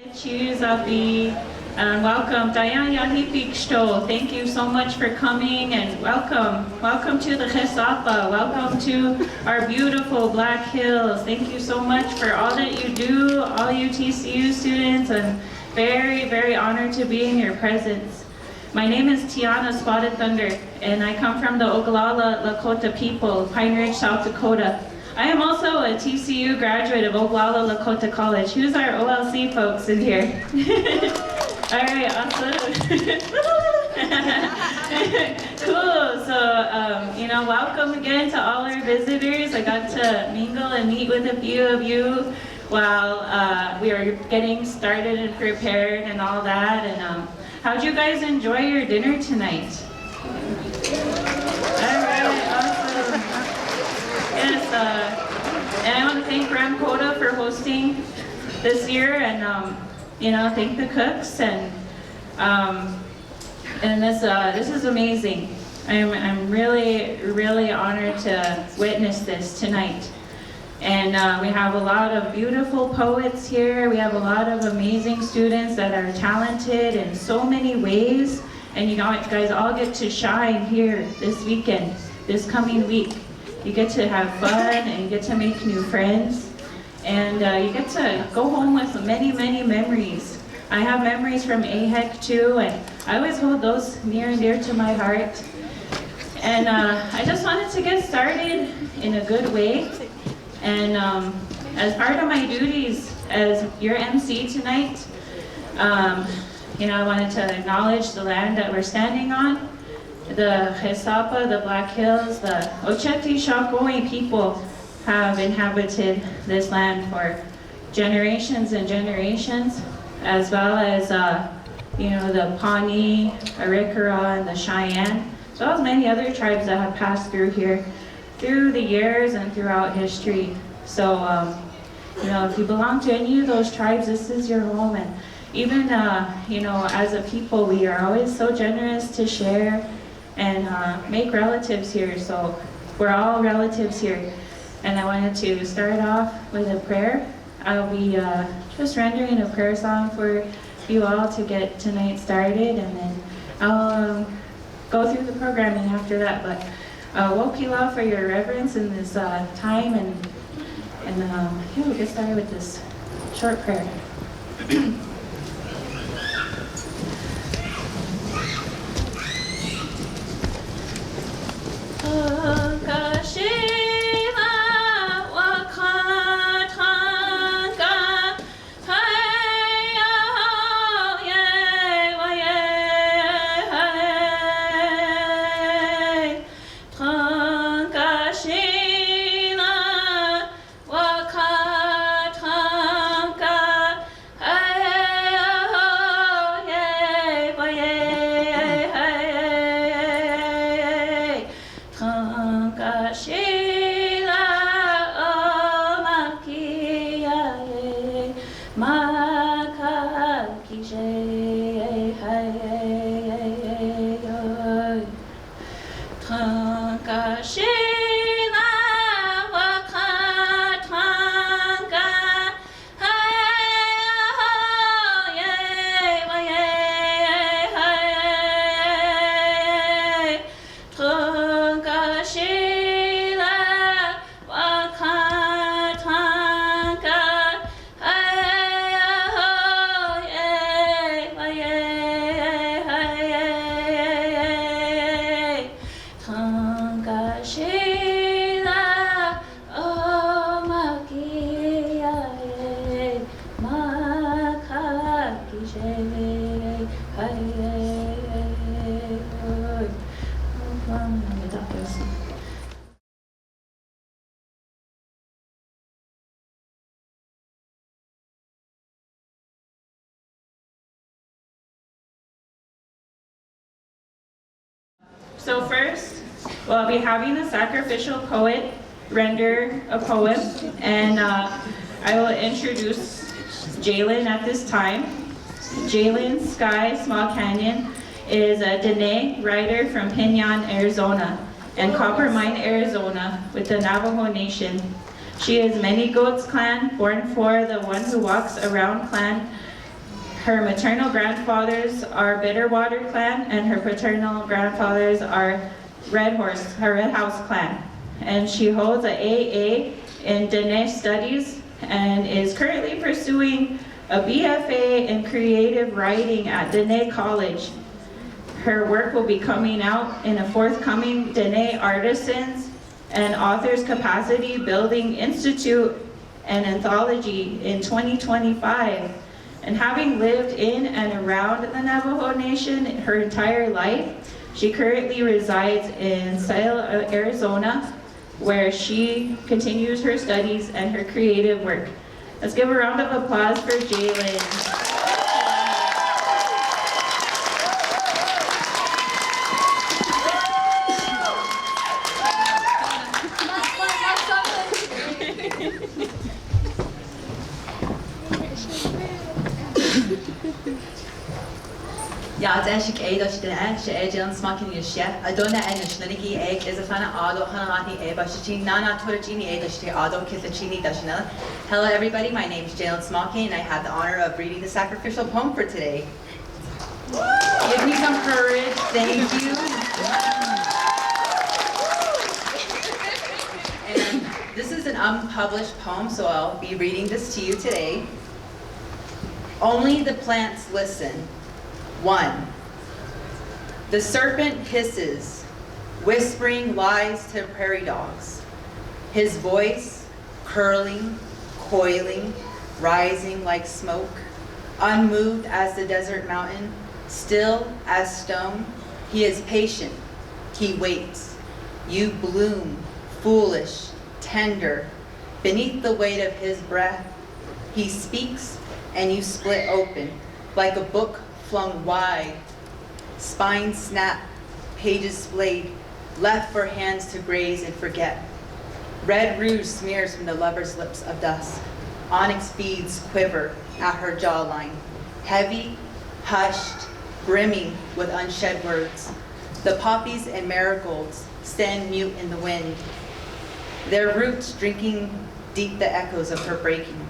Cheers, Afi, and welcome, Dayan Yahipik Shto. Thank you so much for coming and welcome to the Chesapa, welcome to our beautiful Black Hills. Thank you so much for all that you do, all you TCU students, and very, very honored to be in your presence. My name is Tiana Spotted Thunder, and I come from the Oglala Lakota people, Pine Ridge, South Dakota. I am also a TCU graduate of Oglala Lakota College. Who's our OLC folks in here? All right, awesome. Cool. So, welcome again to all our visitors. I got to mingle and meet with a few of you while we are getting started and prepared and all that. And how'd you guys enjoy your dinner tonight? All right, awesome. Yes, and I want to thank Graham Coda for hosting this year, and thank the cooks, and this is amazing. I'm really, really honored to witness this tonight. And we have a lot of beautiful poets here. We have a lot of amazing students that are talented in so many ways. And you guys all get to shine here this weekend, this coming week. You get to have fun and you get to make new friends. And you get to go home with many, many memories. I have memories from AIHEC too, and I always hold those near and dear to my heart. And I just wanted to get started in a good way. And as part of my duties as your MC tonight, I wanted to acknowledge the land that we're standing on. The Chesapa, the Black Hills, the Ocheti Shakoi people have inhabited this land for generations and generations, as well as the Pawnee, Arikara, and the Cheyenne, as well as many other tribes that have passed through here through the years and throughout history. So, if you belong to any of those tribes, this is your home. And even, as a people, we are always so generous to share and make relatives here. So we're all relatives here. And I wanted to start off with a prayer. I'll be just rendering a prayer song for you all to get tonight started, and then I'll go through the programming after that. But Wokila for your reverence in this time, and we'll get started with this short prayer. So first, we'll be having the sacrificial poet render a poem, and I will introduce Jalen at this time. Jalen Sky Small Canyon is a Dene writer from Piñon, Arizona, and Copper Mine, Arizona, with the Navajo Nation. She is Many Goats Clan, born for the one who walks around clan, Her maternal grandfathers are Bitterwater clan, and her paternal grandfathers are Red House clan. And she holds an AA in Dene Studies and is currently pursuing a BFA in creative writing at Dene College. Her work will be coming out in a forthcoming Dene Artisans and Authors Capacity Building Institute and Anthology in 2025. And having lived in and around the Navajo Nation her entire life, she currently resides in Sale, Arizona, where she continues her studies and her creative work. Let's give a round of applause for Jalen. Ja, det ikke jeg da det er Jalen smaken i skje. Adona shnaniki egg is a fana ado hanamati bashichin nana torachini ado kisachini dashanella. Hello everybody, my name is Jalen Smoking and I have the honor of reading the sacrificial poem for today. Give me some courage, thank you. And this is an unpublished poem, so I'll be reading this to you today. Only the plants listen. 1. The serpent hisses, whispering lies to prairie dogs. His voice, curling, coiling, rising like smoke, unmoved as the desert mountain, still as stone. He is patient, he waits. You bloom, foolish, tender, beneath the weight of his breath. He speaks and you split open, like a book flung wide, spine snap, pages splayed, left for hands to graze and forget. Red rouge smears from the lover's lips of dusk. Onyx beads quiver at her jawline, heavy, hushed, brimming with unshed words. The poppies and marigolds stand mute in the wind, their roots drinking deep the echoes of her breaking.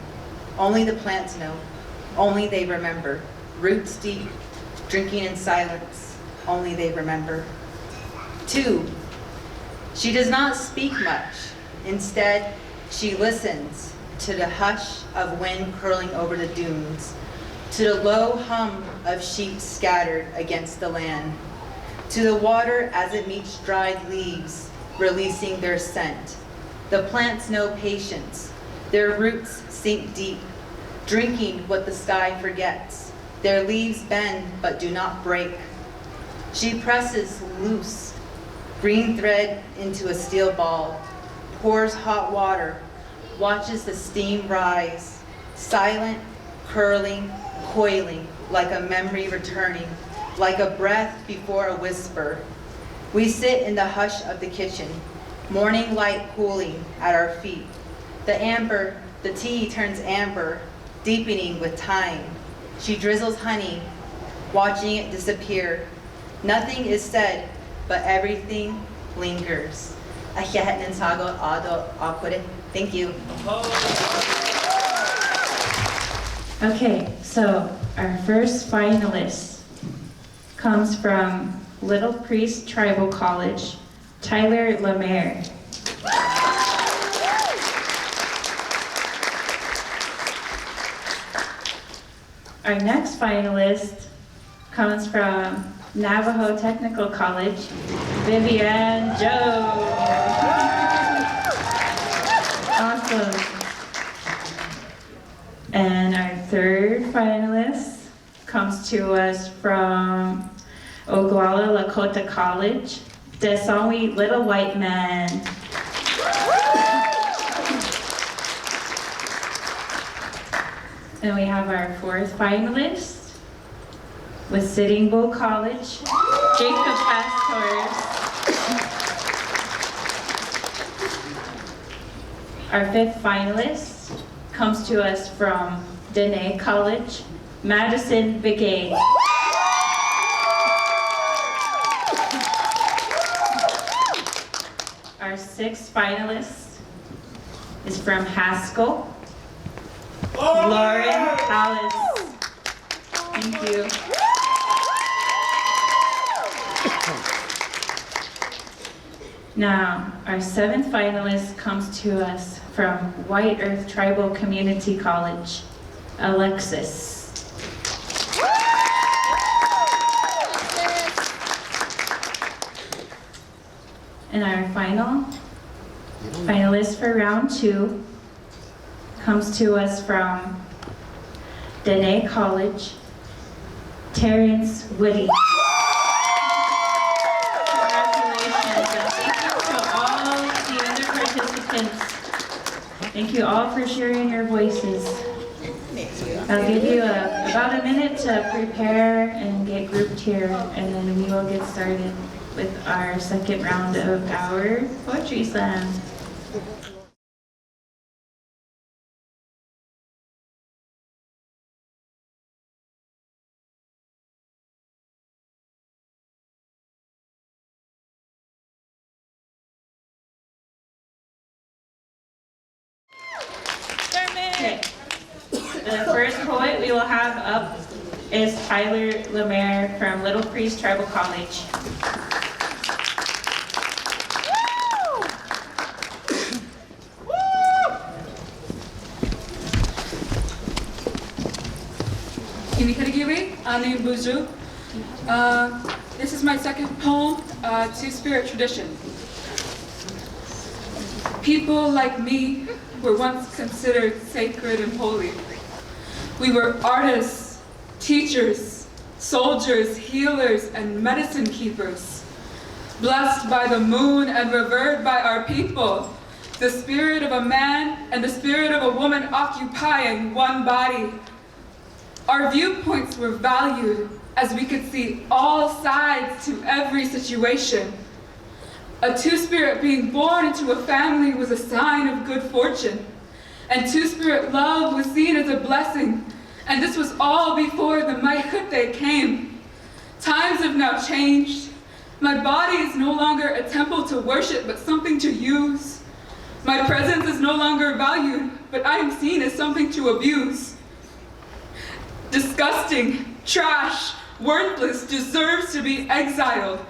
Only the plants know, only they remember. Roots deep, drinking in silence, only they remember. 2. She does not speak much. Instead, she listens to the hush of wind curling over the dunes, to the low hum of sheep scattered against the land, to the water as it meets dried leaves, releasing their scent. The plants know patience. Their roots sink deep, drinking what the sky forgets. Their leaves bend but do not break. She presses loose, green thread into a steel ball, pours hot water, watches the steam rise, silent, curling, coiling, like a memory returning, like a breath before a whisper. We sit in the hush of the kitchen, morning light cooling at our feet. The tea turns amber, deepening with time. She drizzles honey, watching it disappear. Nothing is said, but everything lingers. Thank you. Okay, so our first finalist comes from Little Priest Tribal College, Tyler Lemaire. Our next finalist comes from Navajo Technical College, Vivian Joe. Awesome. And our third finalist comes to us from Oglala Lakota College, Desawi Little White Man. And we have our fourth finalist with Sitting Bull College, Jacob Pastors. Our fifth finalist comes to us from Dene College, Madison Begay. Our sixth finalist is from Haskell, Lauren Hallis. Thank you. Now, our seventh finalist comes to us from White Earth Tribal Community College, Alexis. And our final finalist for round 2 comes to us from Dene College, Terrence Woody. Congratulations, and thank you to all the other participants. Thank you all for sharing your voices. I'll give you about a minute to prepare and get grouped here, and then we will get started with our second round of our poetry slam. Okay. The first poet we will have up is Tyler Lemaire from Little Priest Tribal College. Kimikarigiwi, Anu Buzu. This is my second poem, Two-Spirit Tradition. People like me were once considered sacred and holy. We were artists, teachers, soldiers, healers, and medicine keepers. Blessed by the moon and revered by our people, the spirit of a man and the spirit of a woman occupying one body. Our viewpoints were valued as we could see all sides to every situation. A two-spirit being born into a family was a sign of good fortune, and two-spirit love was seen as a blessing, and this was all before the AIHEC came. Times have now changed. My body is no longer a temple to worship, but something to use. My presence is no longer valued, but I am seen as something to abuse. Disgusting, trash, worthless, deserves to be exiled,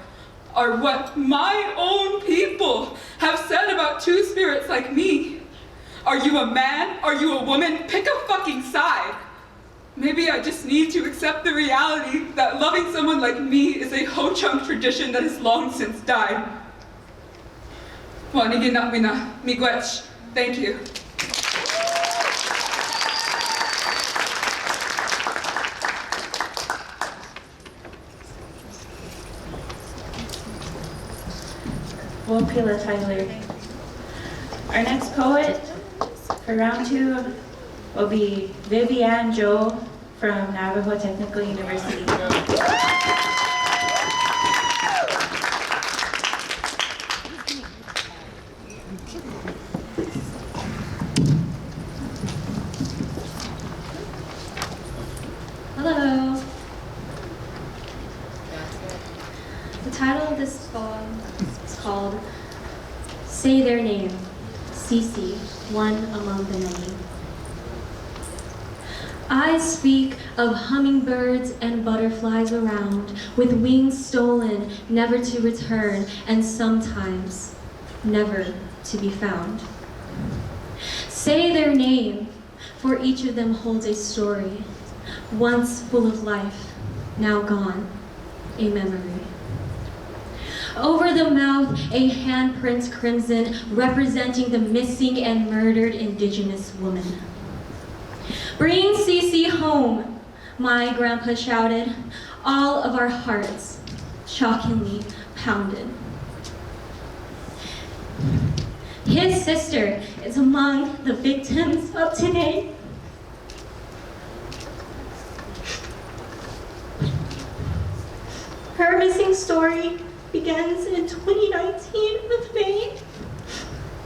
are what my own people have said about two spirits like me. Are you a man? Are you a woman? Pick a fucking side. Maybe I just need to accept the reality that loving someone like me is a Ho-Chunk tradition that has long since died. Thank you. Wopila Tyler. Our next poet for round 2 will be Vivian Joe from Navajo Technical University. Hello. The title of this poem is called Say Their Name, Cece, One Among the Many. I speak of hummingbirds and butterflies around, with wings stolen, never to return, and sometimes never to be found. Say their name, for each of them holds a story, once full of life, now gone, a memory. Over the mouth, a handprint crimson, representing the missing and murdered Indigenous woman. Bring Cece home, my grandpa shouted, all of our hearts shockingly pounded. His sister is among the victims of today. Her missing story begins in 2019 with May.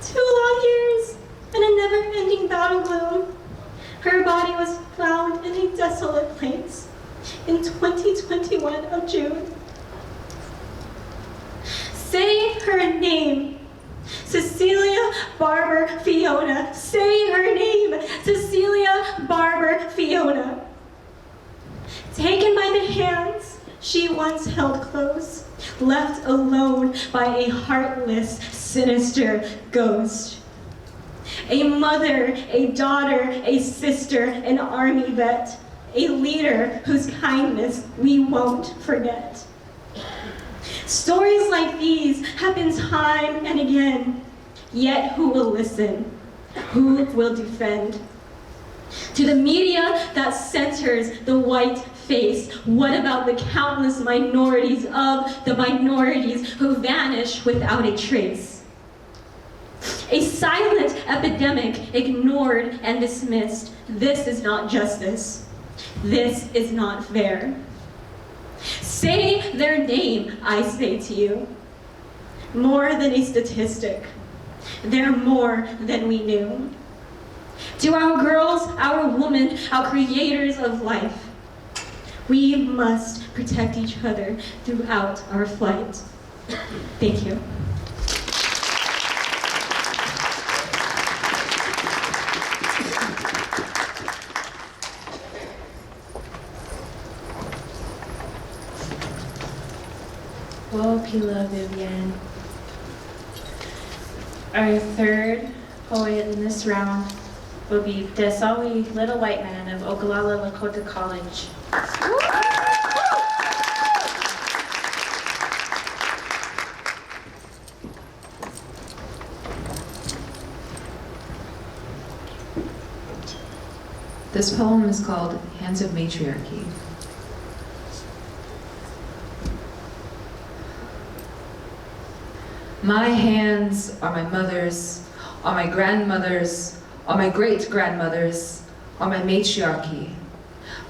2 long years and a never-ending battle gloom. Her body was found in a desolate place in 2021 of June. Say her name, Cecilia Barber Fiona. Say her name, Cecilia Barber Fiona. Taken by the hands she once held close, left alone by a heartless, sinister ghost. A mother, a daughter, a sister, an army vet, a leader whose kindness we won't forget. Stories like these happen time and again, yet who will listen? Who will defend? To the media that centers the white face, what about the countless minorities of the minorities who vanish without a trace? A silent epidemic ignored and dismissed. This is not justice. This is not fair. Say their name, I say to you. More than a statistic. They're more than we knew. To our girls, our women, our creators of life, we must protect each other throughout our flight. Thank you. Whoa, Pila Vivian. Our third poet in this round will be Desawi Little White Man of Ogallala Lakota College. This poem is called Hands of Matriarchy. My hands are my mother's, are my grandmother's, are my great-grandmother's, are my matriarchy.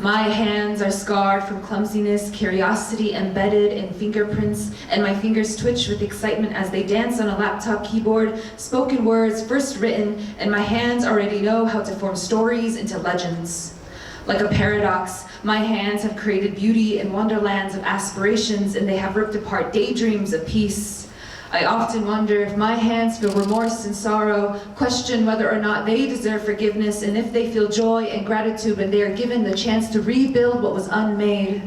My hands are scarred from clumsiness, curiosity embedded in fingerprints, and my fingers twitch with excitement as they dance on a laptop keyboard, spoken words first written, and my hands already know how to form stories into legends. Like a paradox, my hands have created beauty in wonderlands of aspirations, and they have ripped apart daydreams of peace. I often wonder if my hands feel remorse and sorrow, question whether or not they deserve forgiveness, and if they feel joy and gratitude when they are given the chance to rebuild what was unmade.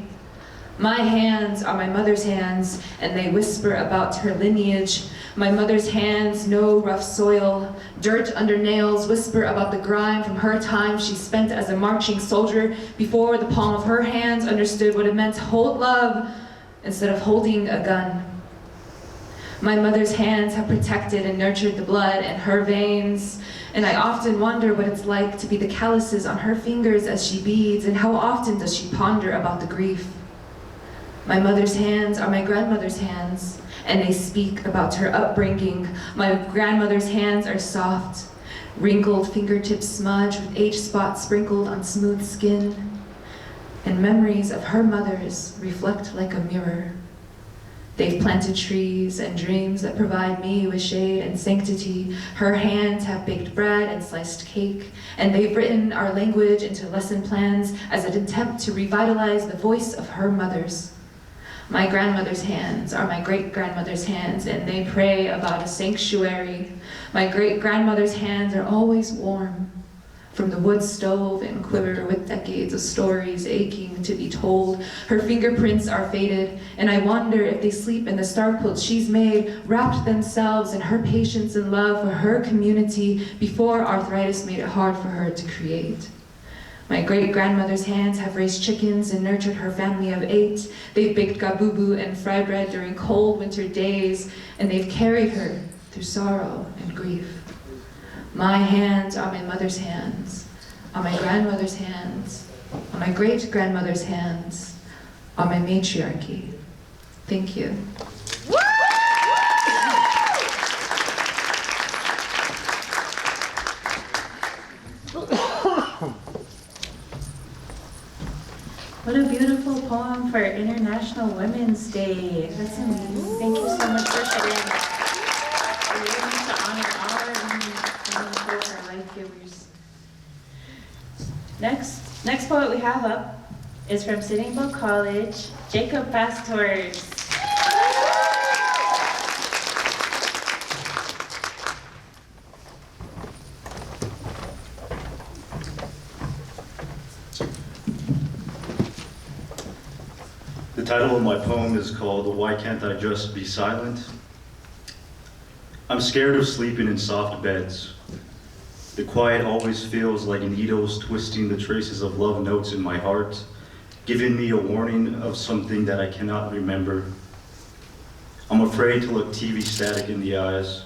My hands are my mother's hands, and they whisper about her lineage. My mother's hands know rough soil. Dirt under nails whisper about the grime from her time she spent as a marching soldier before the palm of her hands understood what it meant to hold love instead of holding a gun. My mother's hands have protected and nurtured the blood in her veins, and I often wonder what it's like to be the calluses on her fingers as she beads, and how often does she ponder about the grief. My mother's hands are my grandmother's hands, and they speak about her upbringing. My grandmother's hands are soft, wrinkled fingertips smudged with age spots sprinkled on smooth skin, and memories of her mother's reflect like a mirror. They've planted trees and dreams that provide me with shade and sanctity. Her hands have baked bread and sliced cake, and they've written our language into lesson plans as an attempt to revitalize the voice of her mothers. My grandmother's hands are my great-grandmother's hands, and they pray about a sanctuary. My great-grandmother's hands are always warm, from the wood stove and quiver with decades of stories aching to be told. Her fingerprints are faded, and I wonder if they sleep in the star quilt she's made, wrapped themselves in her patience and love for her community before arthritis made it hard for her to create. My great-grandmother's hands have raised chickens and nurtured her family of 8. They've baked gabubu and fry bread during cold winter days, and they've carried her through sorrow and grief. My hands are my mother's hands, are my grandmother's hands, are my great-grandmother's hands, are my matriarchy. Thank you. What a beautiful poem for International Women's Day. That's amazing. Thank you so much for sharing that. We're going to honor all our women who are life givers. Next poet we have up is from Sitting Bull College, Jacob Pastors. The title of my poem is called Why Can't I Just Be Silent? I'm scared of sleeping in soft beds. The quiet always feels like needles twisting the traces of love notes in my heart, giving me a warning of something that I cannot remember. I'm afraid to look TV static in the eyes.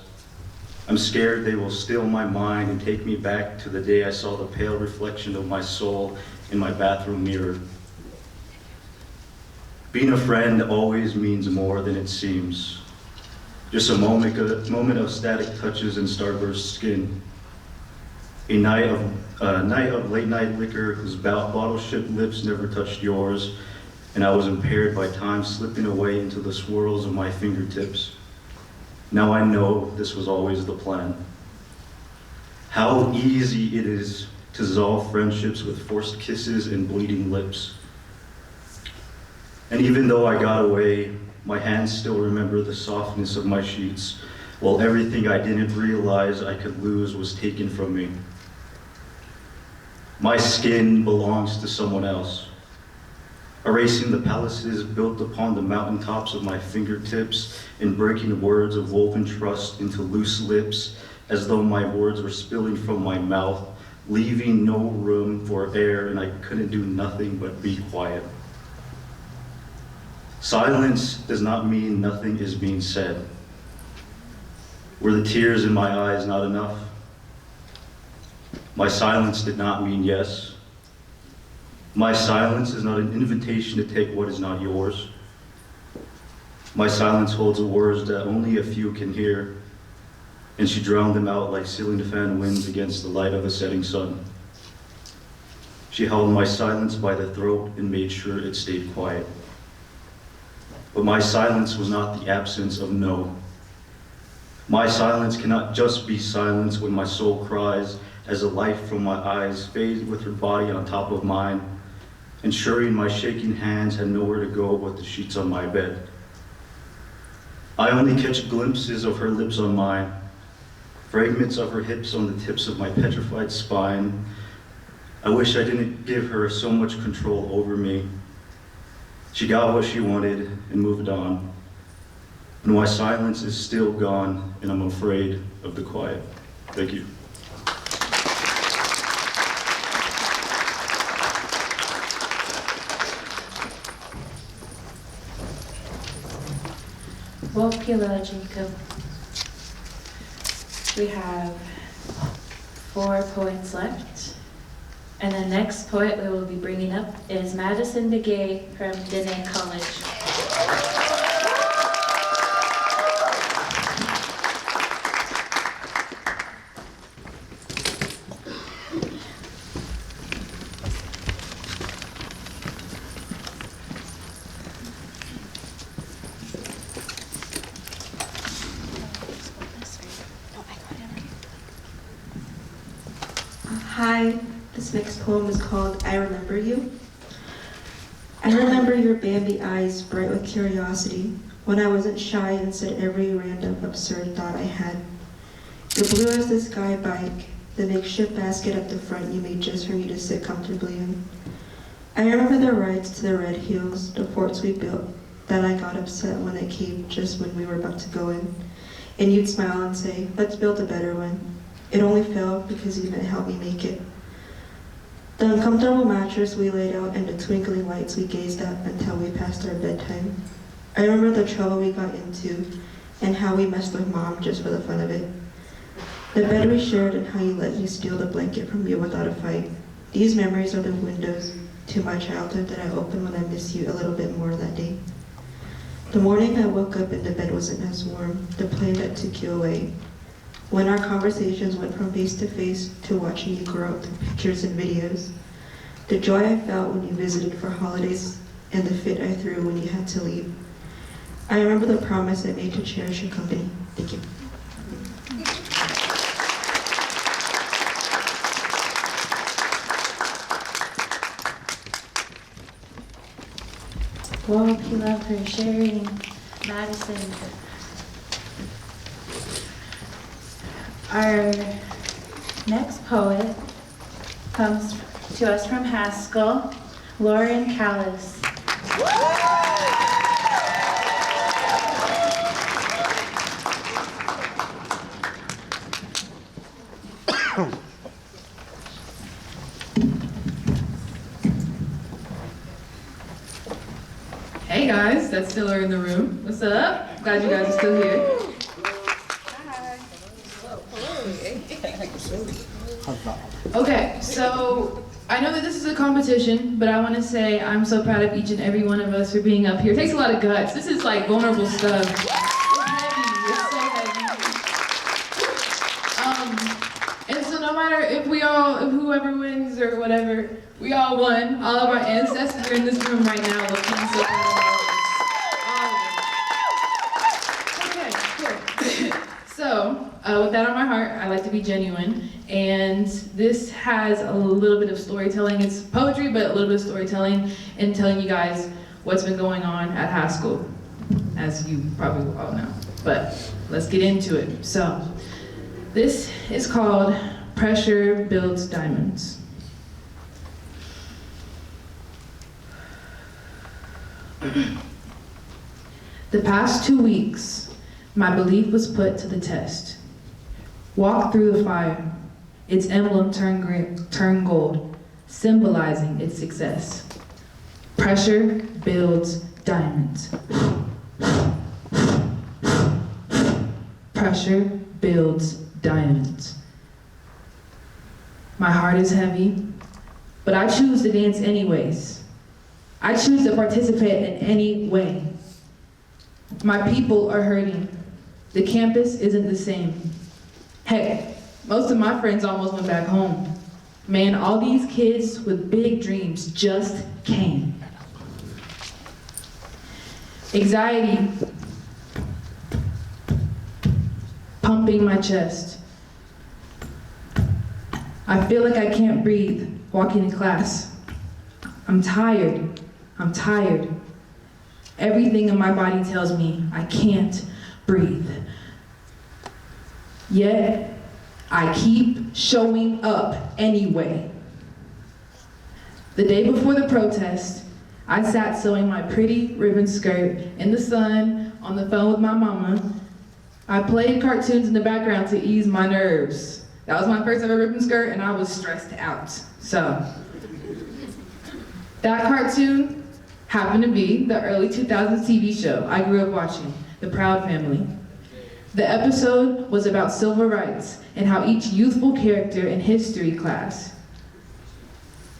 I'm scared they will steal my mind and take me back to the day I saw the pale reflection of my soul in my bathroom mirror. Being a friend always means more than it seems. Just a moment of static touches and starburst skin. A night of late night liquor whose bottle-shaped lips never touched yours, and I was impaired by time slipping away into the swirls of my fingertips. Now I know this was always the plan. How easy it is to dissolve friendships with forced kisses and bleeding lips. And even though I got away, my hands still remember the softness of my sheets, while everything I didn't realize I could lose was taken from me. My skin belongs to someone else. Erasing the palaces built upon the mountaintops of my fingertips and breaking words of woven trust into loose lips as though my words were spilling from my mouth, leaving no room for air, and I couldn't do nothing but be quiet. Silence does not mean nothing is being said. Were the tears in my eyes not enough? My silence did not mean yes. My silence is not an invitation to take what is not yours. My silence holds words that only a few can hear, and she drowned them out like ceiling fan winds against the light of a setting sun. She held my silence by the throat and made sure it stayed quiet. But my silence was not the absence of no. My silence cannot just be silence when my soul cries as the light from my eyes fades with her body on top of mine, ensuring my shaking hands had nowhere to go but the sheets on my bed. I only catch glimpses of her lips on mine, fragments of her hips on the tips of my petrified spine. I wish I didn't give her so much control over me. She got what she wanted and moved on. And my silence is still gone, and I'm afraid of the quiet. Thank you. Wopila Jacob. We have 4 poets left. And the next poet we will be bringing up is Madison DeGay from Dene College. Hi, this next poem is called I Remember You. I remember your Bambi eyes bright with curiosity when I wasn't shy and said every random absurd thought I had. You're blue as the sky bike, the makeshift basket at the front you made just for me to sit comfortably in. I remember the rides to the Red Hills, the forts we built, that I got upset when they caved just when we were about to go in. And you'd smile and say, let's build a better one. It only fell because you didn't help me make it. The uncomfortable mattress we laid out and the twinkling lights we gazed at until we passed our bedtime. I remember the trouble we got into and how we messed with Mom just for the fun of it. The bed we shared and how you let me steal the blanket from you without a fight. These memories are the windows to my childhood that I open when I miss you a little bit more that day. The morning I woke up and the bed wasn't as warm, the plane that took you away. When our conversations went from face to face to watching you grow up through pictures and videos. The joy I felt when you visited for holidays and the fit I threw when you had to leave. I remember the promise I made to cherish your company. Thank you. Wopila for sharing, Madison. Our next poet comes to us from Haskell, Lauren Callis. Hey guys that still are in the room. What's up? Glad you guys are still here. Okay, so I know that this is a competition, but I want to say I'm so proud of each and every one of us for being up here. It takes a lot of guts. This is like vulnerable stuff. It's heavy. It's so heavy. And so no matter if whoever wins or whatever, we all won. All of our ancestors are in this room right now looking so proud of all of us. Okay, cool. So, with that on my heart, I like to be genuine, and this has a little bit of storytelling. It's poetry, but a little bit of storytelling, and telling you guys what's been going on at high school, as you probably all know. But let's get into it. So, this is called Pressure Builds Diamonds. The past 2 weeks, my belief was put to the test. Walked through the fire, its emblem turned gold, symbolizing its success. Pressure builds diamonds. Pressure builds diamonds. My heart is heavy, but I choose to dance anyways. I choose to participate in any way. My people are hurting. The campus isn't the same. Heck, most of my friends almost went back home. Man, all these kids with big dreams just came. Anxiety pumping my chest. I feel like I can't breathe walking in class. I'm tired. I'm tired. Everything in my body tells me I can't breathe. Yet, I keep showing up anyway. The day before the protest, I sat sewing my pretty ribbon skirt in the sun on the phone with my mama. I played cartoons in the background to ease my nerves. That was my first ever ribbon skirt, and I was stressed out. So, that cartoon happened to be the early 2000s TV show I grew up watching, The Proud Family. The episode was about civil rights and how each youthful character in history class,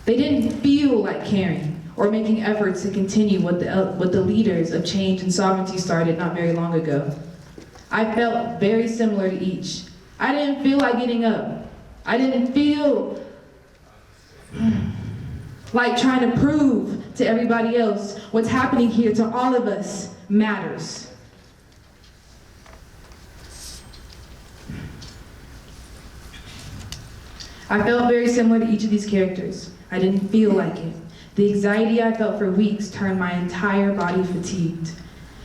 they didn't feel like caring or making efforts to continue what the leaders of change and sovereignty started not very long ago. I felt very similar to each. I didn't feel like getting up. I didn't feel like trying to prove to everybody else what's happening here to all of us matters. I felt very similar to each of these characters. I didn't feel like it. The anxiety I felt for weeks turned my entire body fatigued.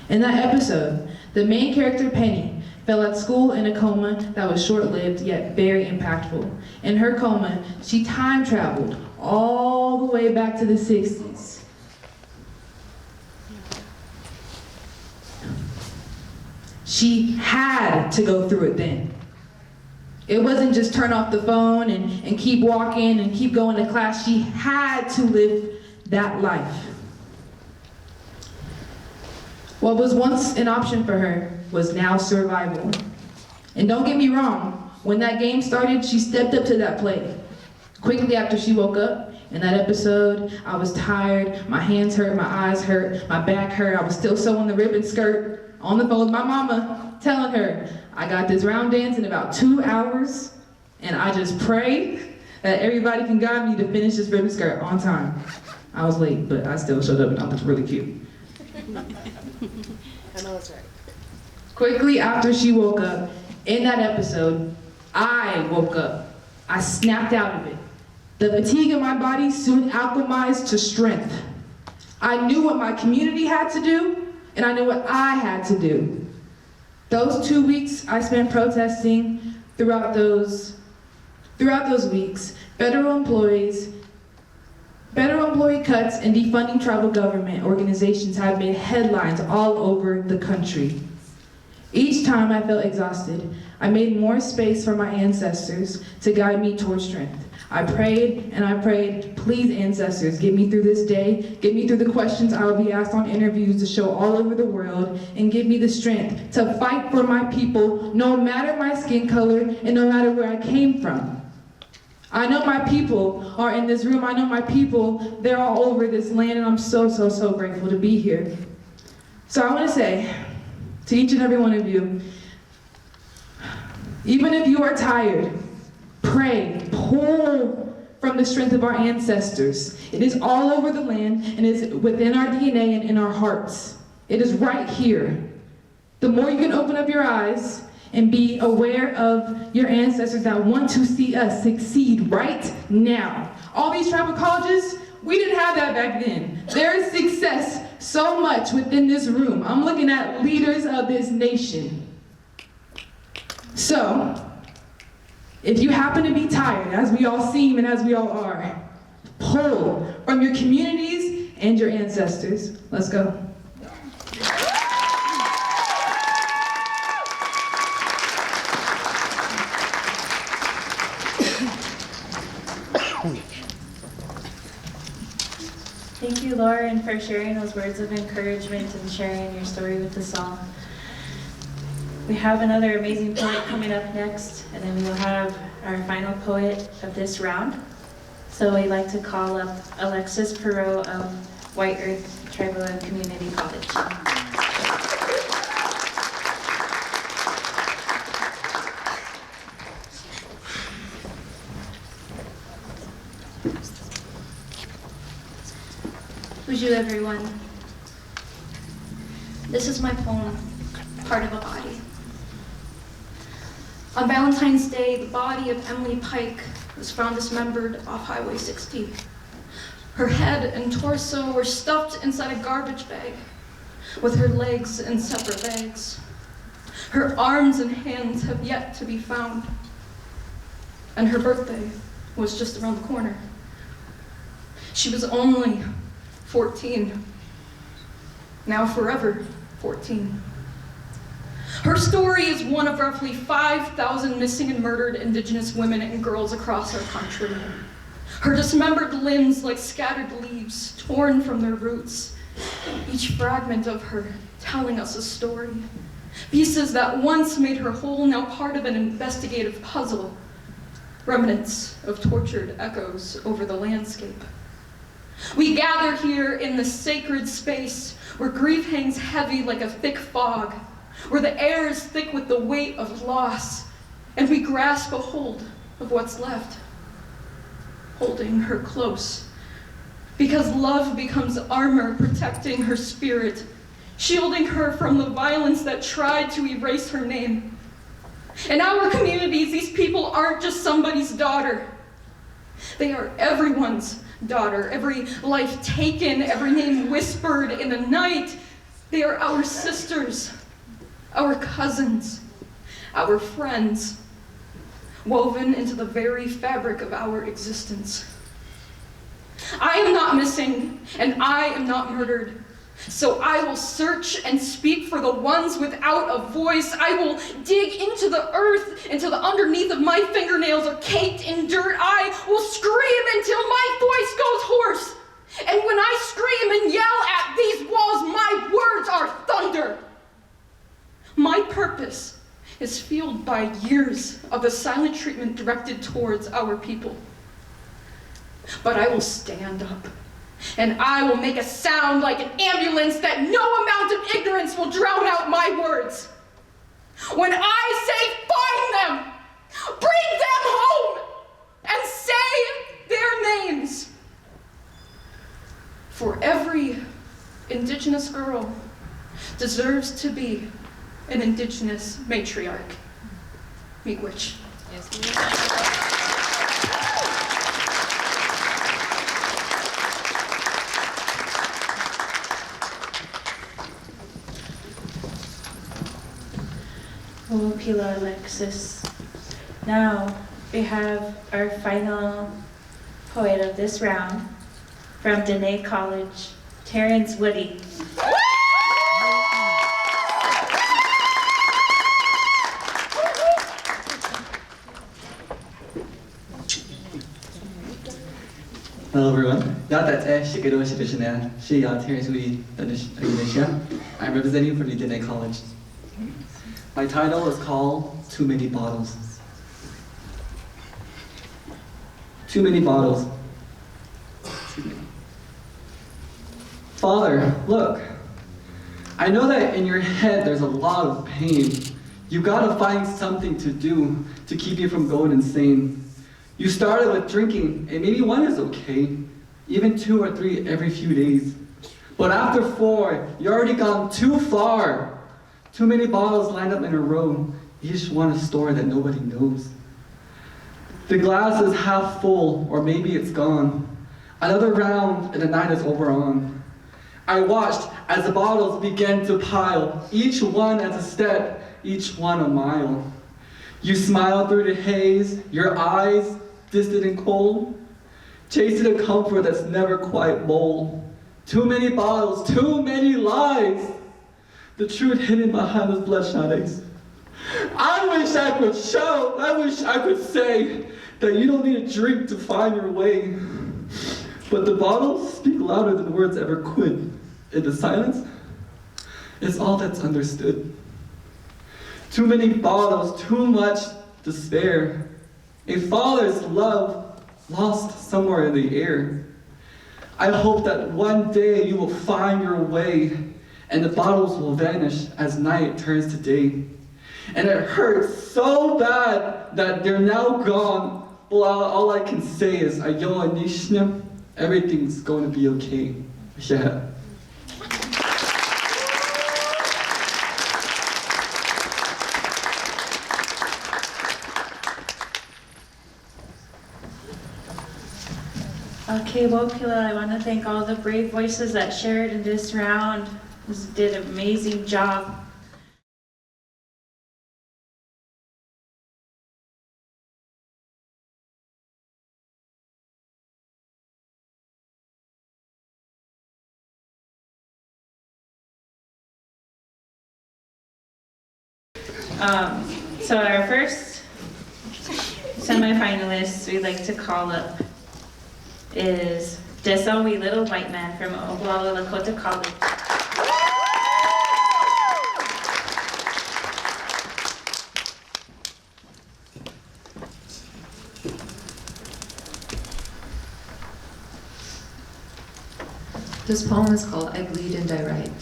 In that episode, the main character, Penny, fell at school in a coma that was short-lived yet very impactful. In her coma, she time traveled all the way back to the 60s. She had to go through it then. It wasn't just turn off the phone and keep walking and keep going to class. She had to live that life. What was once an option for her was now survival. And don't get me wrong, when that game started, she stepped up to that plate. Quickly after she woke up, in that episode, I was tired, my hands hurt, my eyes hurt, my back hurt. I was still sewing the ribbon skirt on the phone with my mama, telling her, I got this round dance in about 2 hours, and I just pray that everybody can guide me to finish this ribbon skirt on time. I was late, but I still showed up and I looked really cute. I know that's right. Quickly after she woke up, in that episode, I woke up. I snapped out of it. The fatigue in my body soon alchemized to strength. I knew what my community had to do, and I knew what I had to do. Those 2 weeks I spent protesting. Throughout those weeks, federal employee cuts and defunding tribal government organizations have made headlines all over the country. Each time I felt exhausted, I made more space for my ancestors to guide me towards strength. I prayed and I prayed, Please, ancestors, get me through this day, get me through the questions I will be asked on interviews to show all over the world, and give me the strength to fight for my people, no matter my skin color and no matter where I came from. I know my people are in this room. I know my people, they're all over this land, and I'm so, so, so grateful to be here. So I want to say to each and every one of you, even if you are tired, pray, pull from the strength of our ancestors. It is all over the land and is within our DNA and in our hearts. It is right here. The more you can open up your eyes and be aware of your ancestors that want to see us succeed right now. All these tribal colleges, we didn't have that back then. There is success so much within this room. I'm looking at leaders of this nation. So, if you happen to be tired, as we all seem and as we all are, pull from your communities and your ancestors. Let's go. Thank you, Lauren, for sharing those words of encouragement and sharing your story with the song. We have another amazing poet coming up next, and then we will have our final poet of this round. So we'd like to call up Alexis Perot of White Earth Tribal and Community College. Bonjour, everyone. This is my poem, Part of a Body. On Valentine's Day, the body of Emily Pike was found dismembered off Highway 60. Her head and torso were stuffed inside a garbage bag, with her legs in separate bags. Her arms and hands have yet to be found, and her birthday was just around the corner. She was only 14, now forever 14. Her story is one of roughly 5,000 missing and murdered Indigenous women and girls across our country. Her dismembered limbs like scattered leaves, torn from their roots, each fragment of her telling us a story. Pieces that once made her whole, now part of an investigative puzzle. Remnants of tortured echoes over the landscape. We gather here in the sacred space where grief hangs heavy like a thick fog, where the air is thick with the weight of loss, and we grasp a hold of what's left, holding her close, because love becomes armor protecting her spirit, shielding her from the violence that tried to erase her name. In our communities, these people aren't just somebody's daughter. They are everyone's daughter, every life taken, every name whispered in the night. They are our sisters, our cousins, our friends, woven into the very fabric of our existence. I am not missing, and I am not murdered. So I will search and speak for the ones without a voice. I will dig into the earth until the underneath of my fingernails are caked in dirt. I will scream until my voice goes hoarse. And when I scream and yell at these walls, my words are thunder. My purpose is fueled by years of the silent treatment directed towards our people. But I will stand up. And I will make a sound like an ambulance that no amount of ignorance will drown out my words. When I say find them, bring them home, and say their names. For every Indigenous girl deserves to be an Indigenous matriarch. Miigwech. Yes, Pila Alexis. Now we have our final poet of this round from Dene College, Terrence Woody. Hello everyone. I'm representing for Lieutenant College. My title is called Too Many Bottles. Too many bottles. Too many. Father, look. I know that in your head there's a lot of pain. You gotta find something to do to keep you from going insane. You started with drinking, and maybe one is okay, even 2 or 3 every few days. But after 4, you're already gone too far. Too many bottles lined up in a row, each one a story that nobody knows. The glass is half full, or maybe it's gone. Another round, and the night is over on. I watched as the bottles began to pile, each one as a step, each one a mile. You smiled through the haze, your eyes distant and cold, chasing a comfort that's never quite bold. Too many bottles, too many lies. The truth hidden behind those bloodshot eyes. I wish I could show, I wish I could say that you don't need a drink to find your way. But the bottles speak louder than words ever could. In the silence, it's all that's understood. Too many bottles, too much despair. A father's love lost somewhere in the air. I hope that one day you will find your way and the bottles will vanish as night turns to day. And it hurts so bad that they're now gone. Well, all I can say is, Ayo Anishna, everything's going to be okay. Yeah. Okay, Wokila, I want to thank all the brave voices that shared in this round. You did an amazing job. So our first semifinalists we'd like to call up is Desawi Little White Man from Oglala Lakota College. This poem is called I Bleed and I Write.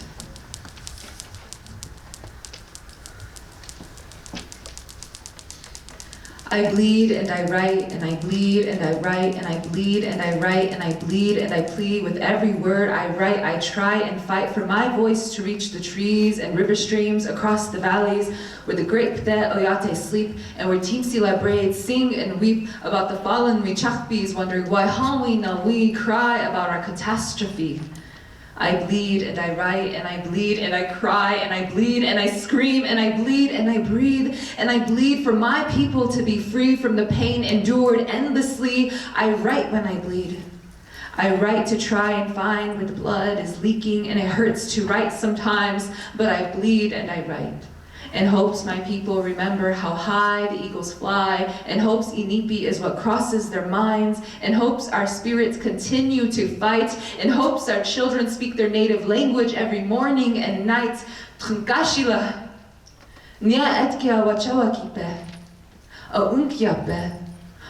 I bleed and I write, and I bleed and I write, and I bleed and I write, and I bleed and I plead with every word I write. I try and fight for my voice to reach the trees and river streams across the valleys where the great Pte Oyate sleep and where Tinsila braids sing and weep about the fallen Michakbis, wondering why Hanwi na we cry about our catastrophe. I bleed and I write and I bleed and I cry and I bleed and I scream and I bleed and I breathe and I bleed for my people to be free from the pain endured endlessly. I write when I bleed. I write to try and find where the blood is leaking, and it hurts to write sometimes, but I bleed and I write. In hopes my people remember how high the eagles fly, in hopes Inipi is what crosses their minds, in hopes our spirits continue to fight, in hopes our children speak their native language every morning and night. Tnkashila, nia etkia wachawakipe, a unkiape,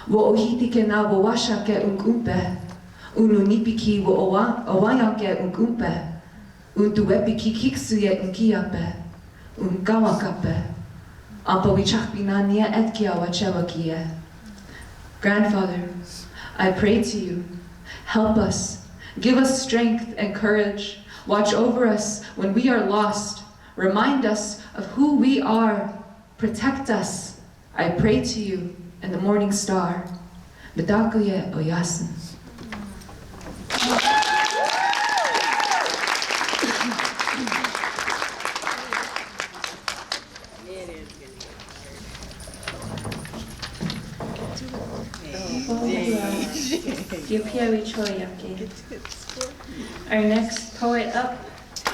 wo ohitike na wo washake unkumpe, ununipiki wo owayanke unkumpe, untuepiki kiksuye unkiape. Grandfather, I pray to you, help us, give us strength and courage, watch over us when we are lost, remind us of who we are, protect us. I pray to you in the morning star. Bedakuye Oyasin. Our next poet up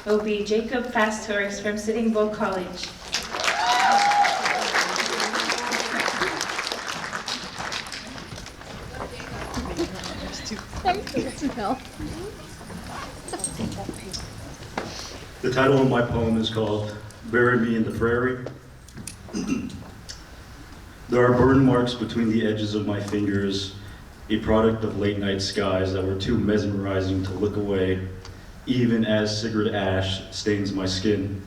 will be Jacob Fasthorse from Sitting Bull College. No. The title of my poem is called Bury Me in the Prairie. There are burn marks between the edges of my fingers, a product of late night skies that were too mesmerizing to look away, even as cigarette ash stains my skin.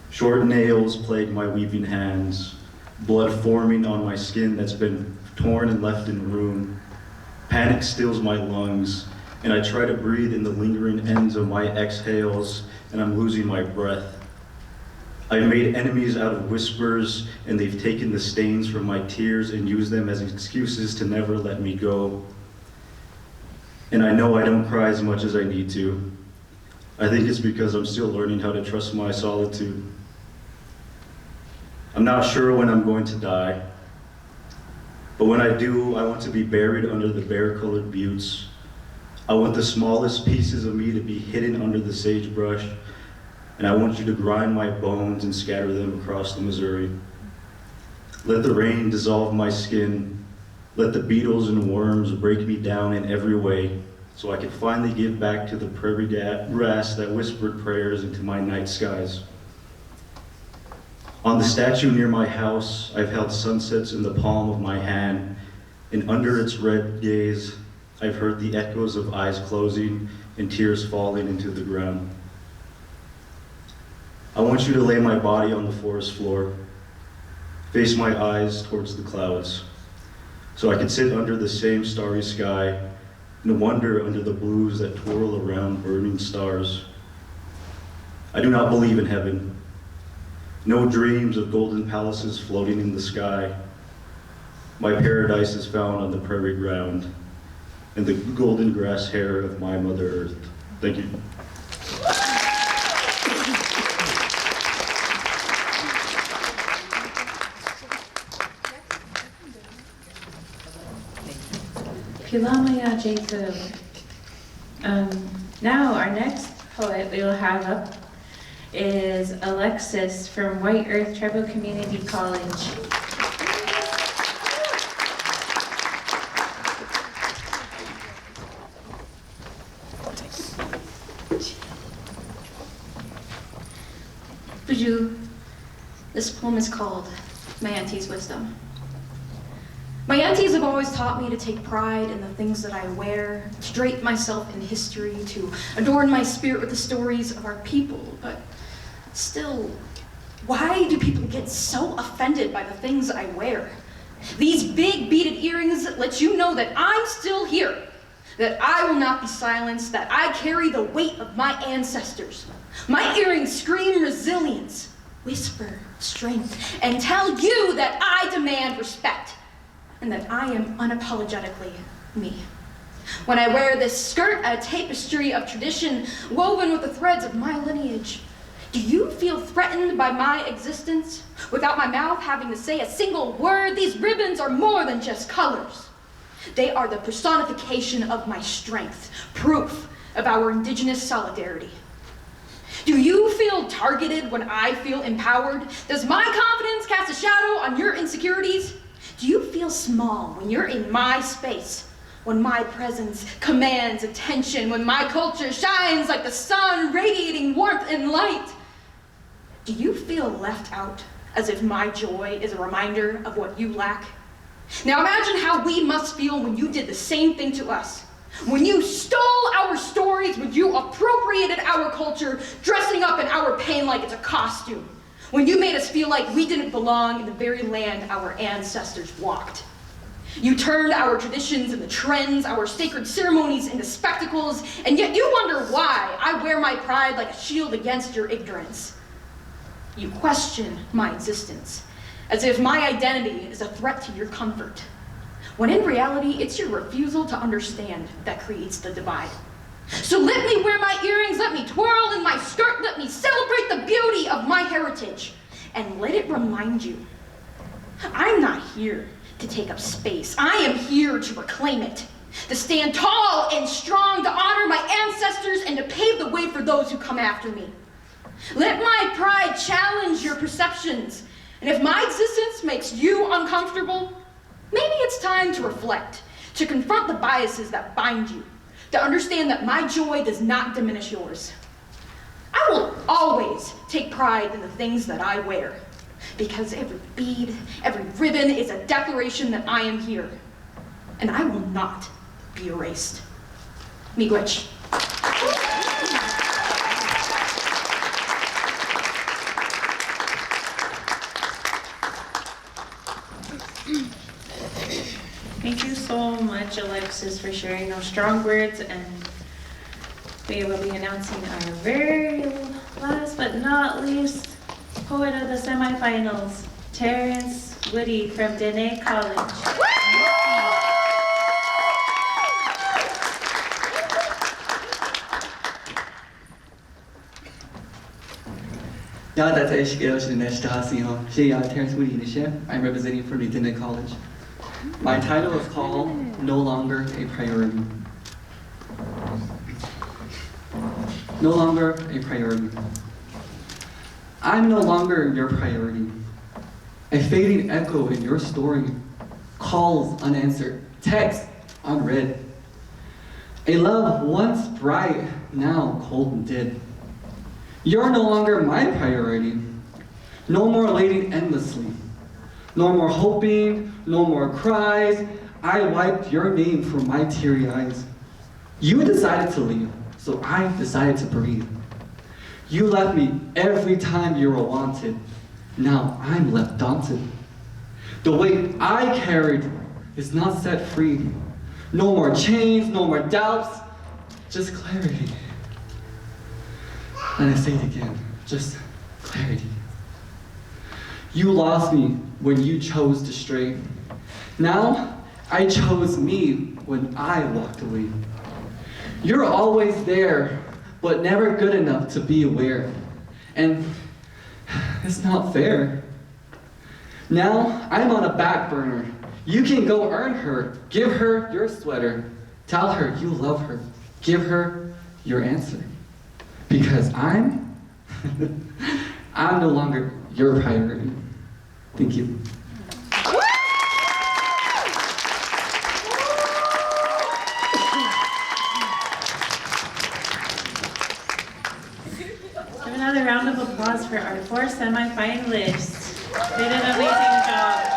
Short nails plague my weaving hands, blood forming on my skin that's been torn and left in ruin. Panic stills my lungs, and I try to breathe in the lingering ends of my exhales, and I'm losing my breath. I've made enemies out of whispers, and they've taken the stains from my tears and used them as excuses to never let me go. And I know I don't cry as much as I need to. I think it's because I'm still learning how to trust my solitude. I'm not sure when I'm going to die, but when I do, I want to be buried under the bare-colored buttes. I want the smallest pieces of me to be hidden under the sagebrush, and I want you to grind my bones and scatter them across the Missouri. Let the rain dissolve my skin. Let the beetles and worms break me down in every way, so I can finally give back to the prairie grass that whispered prayers into my night skies. On the statue near my house, I've held sunsets in the palm of my hand, and under its red gaze, I've heard the echoes of eyes closing and tears falling into the ground. I want you to lay my body on the forest floor, face my eyes towards the clouds, so I can sit under the same starry sky and wonder under the blues that twirl around burning stars. I do not believe in heaven. No dreams of golden palaces floating in the sky. My paradise is found on the prairie ground and the golden grass hair of my Mother Earth. Thank you. Pilamaya Jacob. Now our next poet we will have up is Alexis from White Earth Tribal Community College. Bijou, this poem is called My Auntie's Wisdom. My aunties have always taught me to take pride in the things that I wear, to drape myself in history, to adorn my spirit with the stories of our people, but still, why do people get so offended by the things I wear? These big beaded earrings let you know that I'm still here, that I will not be silenced, that I carry the weight of my ancestors. My earrings scream resilience, whisper strength, and tell you that I demand respect, and that I am unapologetically me. When I wear this skirt, a tapestry of tradition woven with the threads of my lineage, do you feel threatened by my existence? Without my mouth having to say a single word, these ribbons are more than just colors. They are the personification of my strength, proof of our indigenous solidarity. Do you feel targeted when I feel empowered? Does my confidence cast a shadow on your insecurities? Do you feel small when you're in my space? When my presence commands attention, when my culture shines like the sun, radiating warmth and light? Do you feel left out, as if my joy is a reminder of what you lack? Now imagine how we must feel when you did the same thing to us. When you stole our stories, when you appropriated our culture, dressing up in our pain like it's a costume. When you made us feel like we didn't belong in the very land our ancestors walked. You turned our traditions into trends, our sacred ceremonies into spectacles, and yet you wonder why I wear my pride like a shield against your ignorance. You question my existence, as if my identity is a threat to your comfort, when in reality, it's your refusal to understand that creates the divide. So let me wear my earrings, let me twirl in my skirt, let me celebrate the beauty of my heritage, and let it remind you, I'm not here to take up space. I am here to reclaim it, to stand tall and strong, to honor my ancestors, and to pave the way for those who come after me. Let my pride challenge your perceptions, and if my existence makes you uncomfortable, maybe it's time to reflect, to confront the biases that bind you, to understand that my joy does not diminish yours. I will always take pride in the things that I wear, because every bead, every ribbon is a declaration that I am here, and I will not be erased. Miigwech. Thank you so much, Alexis, for sharing those strong words, and we will be announcing our very last but not least poet of the semifinals, Terrence Woody from Dene College. Terrence Woody. I'm representing from Lieutenant College. My title is called No Longer a Priority. No longer a priority. I'm no longer your priority. A fading echo in your story. Calls unanswered. Texts unread. A love once bright, now cold and dead. You're no longer my priority. No more waiting endlessly. No more hoping, no more cries. I wiped your name from my teary eyes. You decided to leave, so I decided to breathe. You left me every time you were wanted. Now I'm left daunted. The weight I carried is not set free. No more chains, no more doubts, just clarity. And I say it again, just clarity. You lost me when you chose to stray. Now, I chose me when I walked away. You're always there, but never good enough to be aware. And it's not fair. Now, I'm on a back burner. You can go earn her. Give her your sweater. Tell her you love her. Give her your answer. Because I'm no longer your priority. Thank you. Give another round of applause for our 4 semifinalists. They did an amazing job.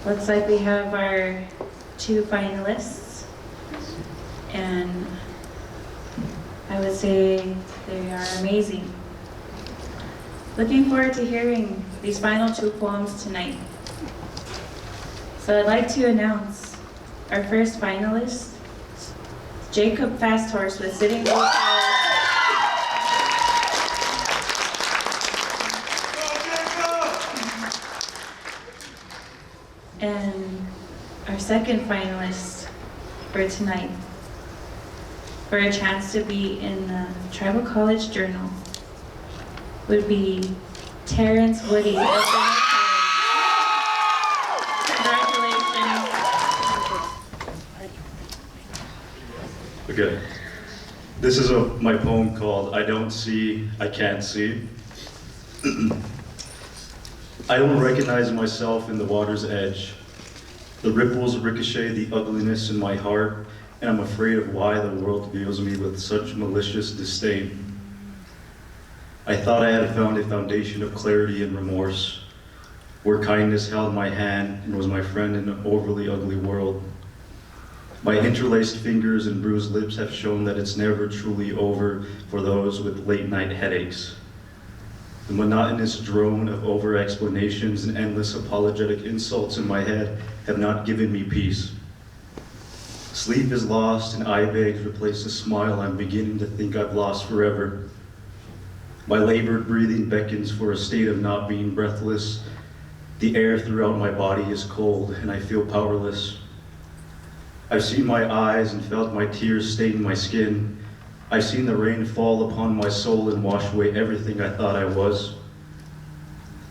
Looks like we have our 2 finalists, and I would say they are amazing. Looking forward to hearing these final 2 poems tonight. So I'd like to announce our first finalist, Jacob Fasthorse with Sitting Bull College. And our second finalist for tonight, for a chance to be in the Tribal College Journal, would be Terrence Woody of Bennett College. Congratulations. Okay. This is my poem called I Don't See, I Can't See. I don't recognize myself in the water's edge. The ripples ricochet the ugliness in my heart, and I'm afraid of why the world views me with such malicious disdain. I thought I had found a foundation of clarity and remorse, where kindness held my hand and was my friend in an overly ugly world. My interlaced fingers and bruised lips have shown that it's never truly over for those with late-night headaches. The monotonous drone of over-explanations and endless apologetic insults in my head have not given me peace. Sleep is lost and eye bags replace the smile I'm beginning to think I've lost forever. My labored breathing beckons for a state of not being breathless. The air throughout my body is cold and I feel powerless. I've seen my eyes and felt my tears stain my skin. I've seen the rain fall upon my soul and wash away everything I thought I was.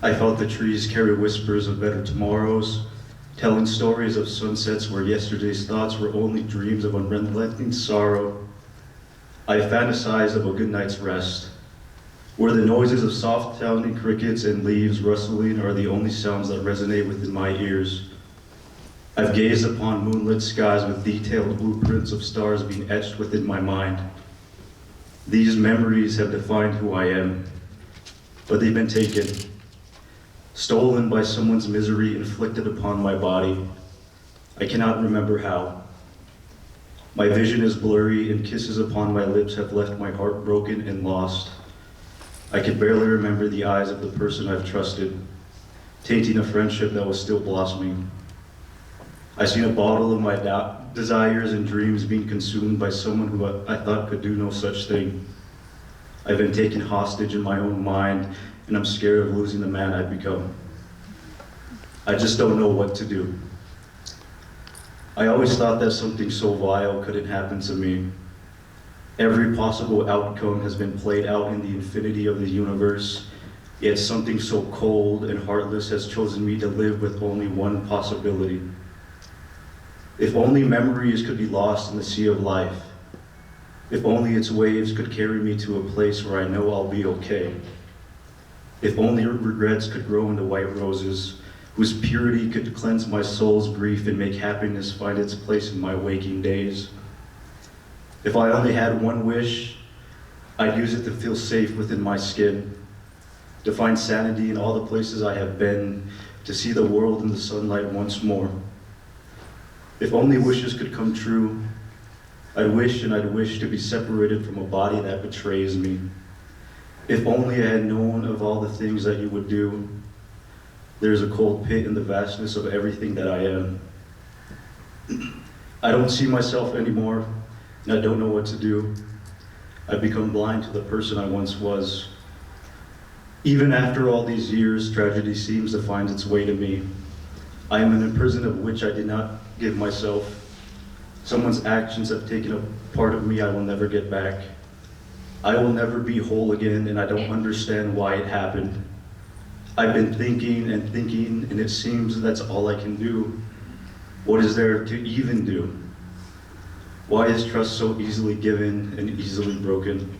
I felt the trees carry whispers of better tomorrows, telling stories of sunsets where yesterday's thoughts were only dreams of unrelenting sorrow. I fantasized of a good night's rest, where the noises of soft-sounding crickets and leaves rustling are the only sounds that resonate within my ears. I've gazed upon moonlit skies with detailed blueprints of stars being etched within my mind. These memories have defined who I am, but they've been taken, stolen by someone's misery inflicted upon my body. I cannot remember how. My vision is blurry and kisses upon my lips have left my heart broken and lost. I can barely remember the eyes of the person I've trusted, tainting a friendship that was still blossoming. I've seen a bottle of my desires and dreams being consumed by someone who I thought could do no such thing. I've been taken hostage in my own mind, and I'm scared of losing the man I've become. I just don't know what to do. I always thought that something so vile couldn't happen to me. Every possible outcome has been played out in the infinity of the universe, yet something so cold and heartless has chosen me to live with only one possibility. If only memories could be lost in the sea of life. If only its waves could carry me to a place where I know I'll be okay. If only regrets could grow into white roses, whose purity could cleanse my soul's grief and make happiness find its place in my waking days. If I only had one wish, I'd use it to feel safe within my skin, to find sanity in all the places I have been, to see the world in the sunlight once more. If only wishes could come true, I'd wish and I'd wish to be separated from a body that betrays me. If only I had known of all the things that you would do. There's a cold pit in the vastness of everything that I am. I don't see myself anymore, and I don't know what to do. I've become blind to the person I once was. Even after all these years, tragedy seems to find its way to me. I am in a prison of which I did not give myself. Someone's actions have taken a part of me I will never get back. I will never be whole again, and I don't understand why it happened. I've been thinking and thinking, and it seems that's all I can do. What is there to even do? Why is trust so easily given and easily broken?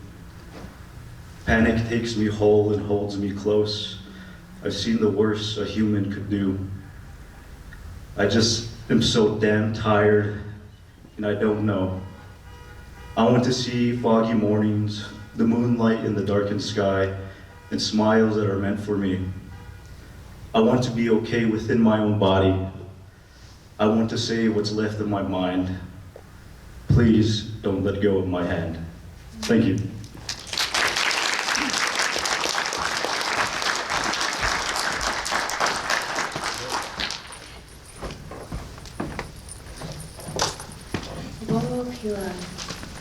Panic takes me whole and holds me close. I've seen the worst a human could do. I just am so damn tired, and I don't know. I want to see foggy mornings, the moonlight in the darkened sky, and smiles that are meant for me. I want to be okay within my own body, I want to say what's left of my mind. Please don't let go of my hand. Thank you.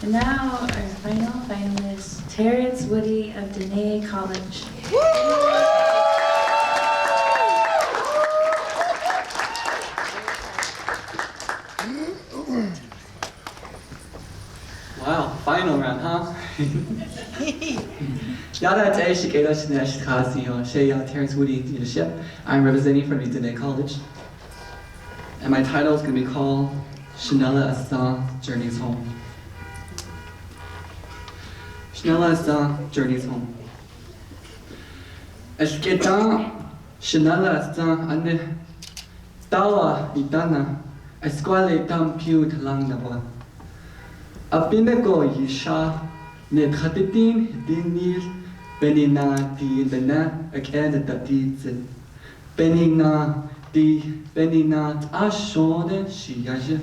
And now our final finalist, Terrence Woody of Dene College. Wow, final round, huh? Yada AIHEC Terrence Woody leadership. I'm representing from Dene College. And my title is going to be called Chanela Astan Journeys Home. Chanela Astan Journeys Home. Esqueta Chanela Astan Ane Tawa Itana Esquale Tam Piu Talang Nawa. Apinako Yisha Net Hatitin Dinil Benina Di Dana Akada Tatitzel Benina Di Benina Ashode Shiyaje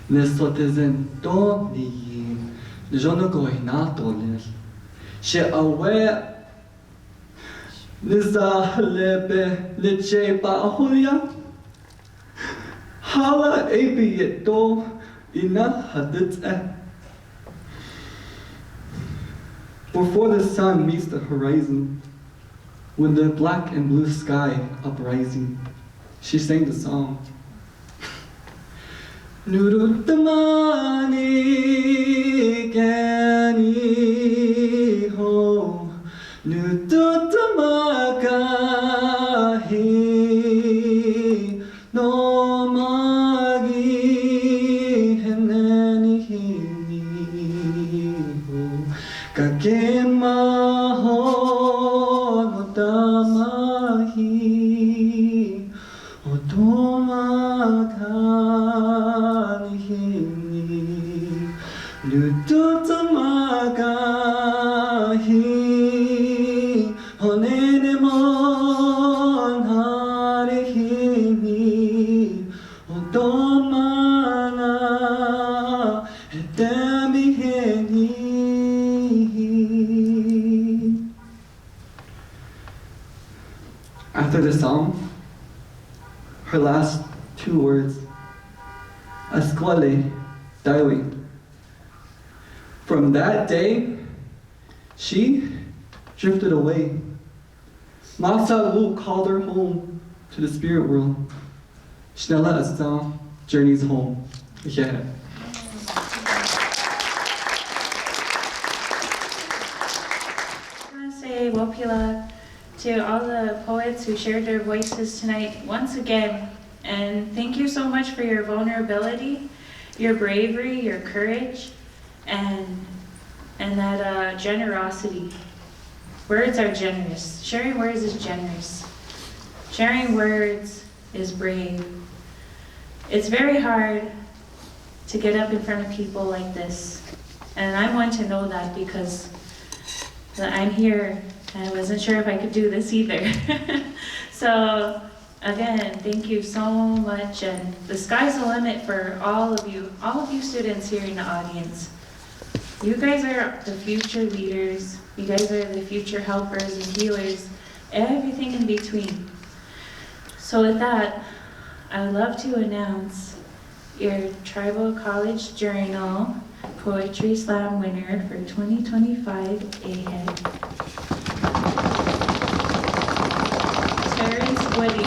Nesotezen Do Ni Jonogoina Dolir She aware Niza Lebe Liche Bahulia Hala Abi Do Ina Hadit. Before the sun meets the horizon, when the black and blue sky uprising, she sang the song. Nurutamani kani ho, nurutamakahi, no magi henani ho. Kakemaho no tamahi otomakani lututamakahi honenemon harihini otomana etemiheni. After the song, her last two words, Asquale, Daiwi. From that day, she drifted away. Masa Wu called her home to the spirit world. Chanela Astan journeys home. Yeah. I want to say Wopila to all the poets who shared their voices tonight once again. And thank you so much for your vulnerability, your bravery, your courage, and that generosity. Words are generous. Sharing words is generous. Sharing words is brave. It's very hard to get up in front of people like this. And I want to know that because I'm here. I wasn't sure if I could do this either. So again, thank you so much. And the sky's the limit for all of you students here in the audience. You guys are the future leaders. You guys are the future helpers and healers, everything in between. So with that, I would love to announce your Tribal College Journal Poetry Slam winner for 2025 AIHEC. Terrence Woody.